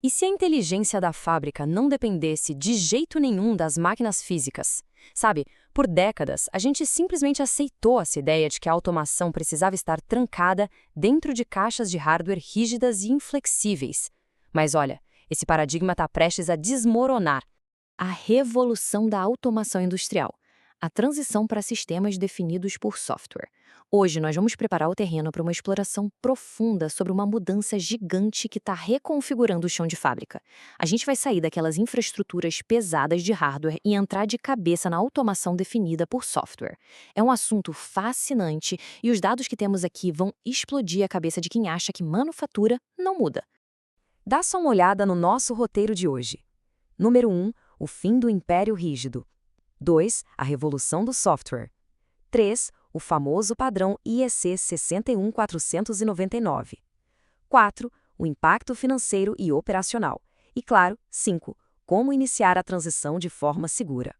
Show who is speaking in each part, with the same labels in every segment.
Speaker 1: E se a inteligência da fábrica não dependesse de jeito nenhum das máquinas físicas? Sabe, por décadas, a gente simplesmente aceitou essa ideia de que a automação precisava estar trancada dentro de caixas de hardware rígidas e inflexíveis. Mas olha, esse paradigma está prestes a desmoronar. A revolução da automação industrial. A transição para sistemas definidos por software. Hoje nós vamos preparar o terreno para uma exploração profunda sobre uma mudança gigante que está reconfigurando o chão de fábrica. A gente vai sair daquelas infraestruturas pesadas de hardware e entrar de cabeça na automação definida por software. É um assunto fascinante e os dados que temos aqui vão explodir a cabeça de quem acha que manufatura não muda. Dá só uma olhada no nosso roteiro de hoje. Número 1, o fim do império rígido. 2, a revolução do software. 3, o famoso padrão IEC 61499. 4, o impacto financeiro e operacional. E claro, 5, como iniciar a transição de forma segura.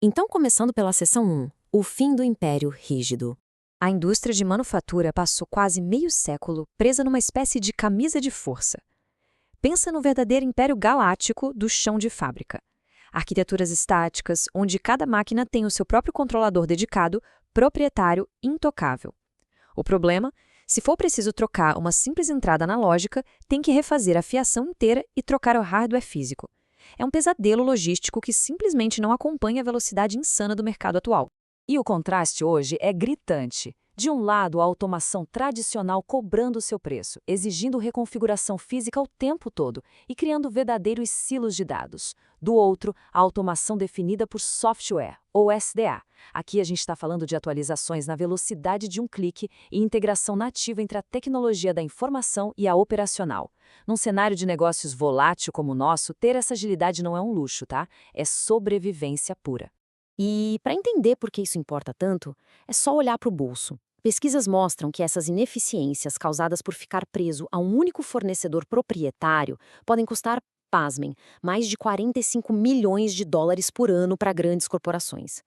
Speaker 1: Então, começando pela seção 1, o fim do império rígido. A indústria de manufatura passou quase meio século presa numa espécie de camisa de força. Pensa no verdadeiro império galáctico do chão de fábrica. Arquiteturas estáticas, onde cada máquina tem o seu próprio controlador dedicado, proprietário, intocável. O problema? Se for preciso trocar uma simples entrada analógica, tem que refazer a fiação inteira e trocar o hardware físico. É um pesadelo logístico que simplesmente não acompanha a velocidade insana do mercado atual.
Speaker 2: E o contraste hoje é gritante. De um lado, a automação tradicional cobrando seu preço, exigindo reconfiguração física o tempo todo e criando verdadeiros silos de dados. Do outro, a automação definida por software, ou SDA. Aqui a gente está falando de atualizações na velocidade de um clique e integração nativa entre a tecnologia da informação e a operacional. Num cenário de negócios volátil como o nosso, ter essa agilidade não é um luxo, tá? É sobrevivência pura.
Speaker 3: E, para entender por que isso importa tanto, é só olhar para o bolso. Pesquisas mostram que essas ineficiências causadas por ficar preso a um único fornecedor proprietário podem custar, pasmem, mais de 45 milhões de dólares por ano para grandes corporações.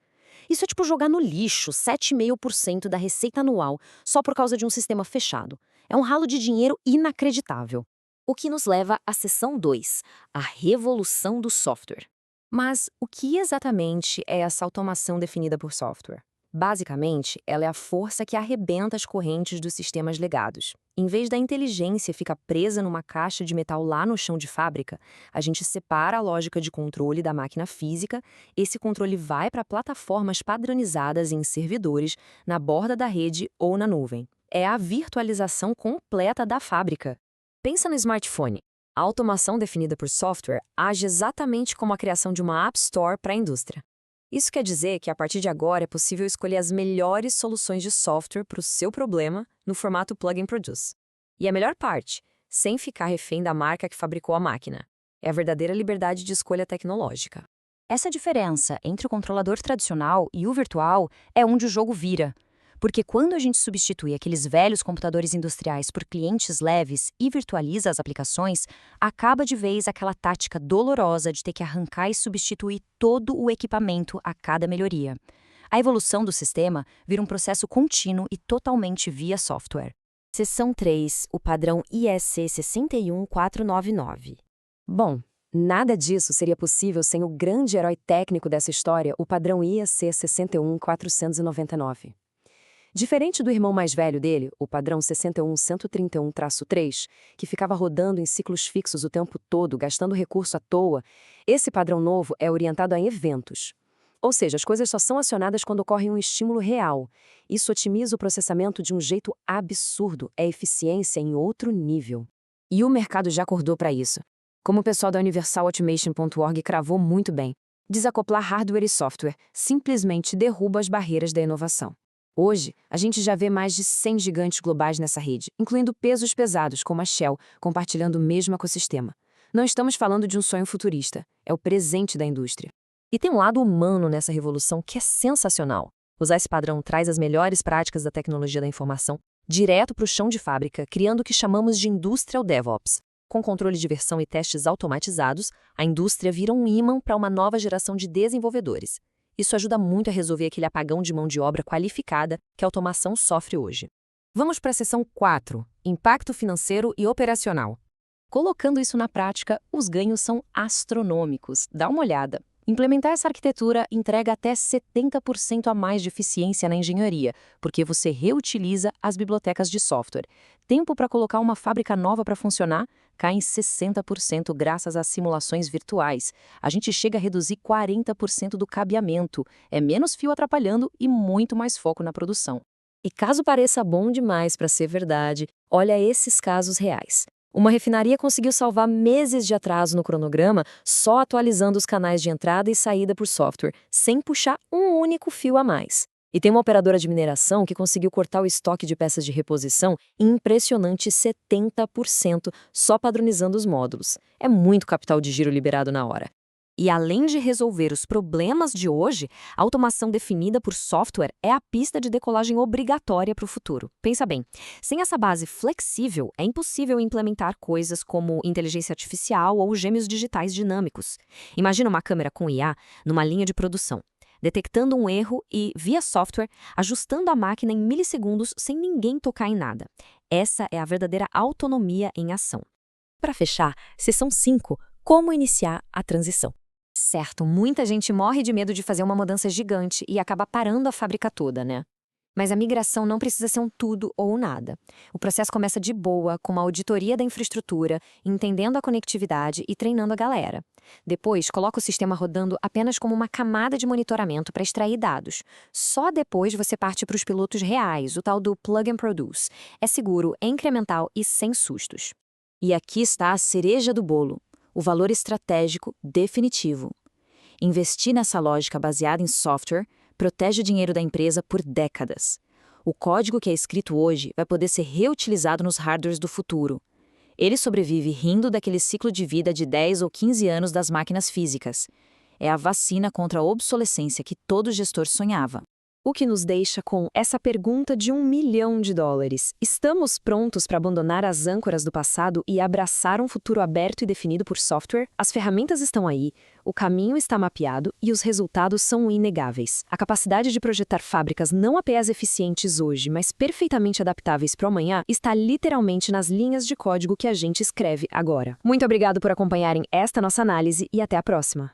Speaker 3: Isso é tipo jogar no lixo 7,5% da receita anual só por causa de um sistema fechado. É um ralo de dinheiro inacreditável. O que nos leva à seção 2, a revolução do software.
Speaker 1: Mas o que exatamente é essa automação definida por software? Basicamente, ela é a força que arrebenta as correntes dos sistemas legados. Em vez da inteligência ficar presa numa caixa de metal lá no chão de fábrica, a gente separa a lógica de controle da máquina física, esse controle vai para plataformas padronizadas em servidores, na borda da rede ou na nuvem. É a virtualização completa da fábrica. Pensa no smartphone. A automação definida por software age exatamente como a criação de uma App Store para a indústria. Isso quer dizer que a partir de agora é possível escolher as melhores soluções de software para o seu problema no formato Plug and Produce. E a melhor parte, sem ficar refém da marca que fabricou a máquina. É a verdadeira liberdade de escolha tecnológica. Essa diferença entre o controlador tradicional e o virtual é onde o jogo vira. Porque quando a gente substitui aqueles velhos computadores industriais por clientes leves e virtualiza as aplicações, acaba de vez aquela tática dolorosa de ter que arrancar e substituir todo o equipamento a cada melhoria. A evolução do sistema vira um processo contínuo e totalmente via software. Seção 3, o padrão IEC 61499.
Speaker 2: Bom, nada disso seria possível sem o grande herói técnico dessa história, o padrão IEC 61499. Diferente do irmão mais velho dele, o padrão 61131-3, que ficava rodando em ciclos fixos o tempo todo, gastando recurso à toa, esse padrão novo é orientado a eventos. Ou seja, as coisas só são acionadas quando ocorre um estímulo real. Isso otimiza o processamento de um jeito absurdo, é eficiência em outro nível. E o mercado já acordou para isso. Como o pessoal da universalautomation.org cravou muito bem, desacoplar hardware e software simplesmente derruba as barreiras da inovação. Hoje, a gente já vê mais de 100 gigantes globais nessa rede, incluindo pesos pesados como a Shell, compartilhando o mesmo ecossistema. Não estamos falando de um sonho futurista, é o presente da indústria. E tem um lado humano nessa revolução que é sensacional. Usar esse padrão traz as melhores práticas da tecnologia da informação direto para o chão de fábrica, criando o que chamamos de Industrial DevOps. Com controle de versão e testes automatizados, a indústria vira um ímã para uma nova geração de desenvolvedores. Isso ajuda muito a resolver aquele apagão de mão de obra qualificada que a automação sofre hoje. Vamos para a seção 4, impacto financeiro e operacional.
Speaker 1: Colocando isso na prática, os ganhos são astronômicos. Dá uma olhada. Implementar essa arquitetura entrega até 70% a mais de eficiência na engenharia, porque você reutiliza as bibliotecas de software. Tempo para colocar uma fábrica nova para funcionar cai em 60% graças às simulações virtuais. A gente chega a reduzir 40% do cabeamento. É menos fio atrapalhando e muito mais foco na produção.
Speaker 3: E caso pareça bom demais para ser verdade, olha esses casos reais. Uma refinaria conseguiu salvar meses de atraso no cronograma só atualizando os canais de entrada e saída por software, sem puxar um único fio a mais. E tem uma operadora de mineração que conseguiu cortar o estoque de peças de reposição em impressionante 70% só padronizando os módulos. É muito capital de giro liberado na hora.
Speaker 1: E além de resolver os problemas de hoje, a automação definida por software é a pista de decolagem obrigatória para o futuro. Pensa bem, sem essa base flexível, é impossível implementar coisas como inteligência artificial ou gêmeos digitais dinâmicos. Imagina uma câmera com IA numa linha de produção, detectando um erro e, via software, ajustando a máquina em milissegundos sem ninguém tocar em nada. Essa é a verdadeira autonomia em ação.
Speaker 3: Para fechar, seção 5, como iniciar a transição.
Speaker 1: Certo, muita gente morre de medo de fazer uma mudança gigante e acaba parando a fábrica toda, né? Mas a migração não precisa ser um tudo ou nada. O processo começa de boa, com uma auditoria da infraestrutura, entendendo a conectividade e treinando a galera. Depois, coloca o sistema rodando apenas como uma camada de monitoramento para extrair dados. Só depois você parte para os pilotos reais, o tal do plug and produce. É seguro, é incremental e sem sustos.
Speaker 3: E aqui está a cereja do bolo. O valor estratégico definitivo. Investir nessa lógica baseada em software protege o dinheiro da empresa por décadas. O código que é escrito hoje vai poder ser reutilizado nos hardwares do futuro. Ele sobrevive rindo daquele ciclo de vida de 10 ou 15 anos das máquinas físicas. É a vacina contra a obsolescência que todo gestor sonhava. O que nos deixa com essa pergunta de $1 milhão. Estamos prontos para abandonar as âncoras do passado e abraçar um futuro aberto e definido por software? As ferramentas estão aí, o caminho está mapeado e os resultados são inegáveis. A capacidade de projetar fábricas não apenas eficientes hoje, mas perfeitamente adaptáveis para o amanhã, está literalmente nas linhas de código que a gente escreve agora. Muito obrigado por acompanharem esta nossa análise e até a próxima.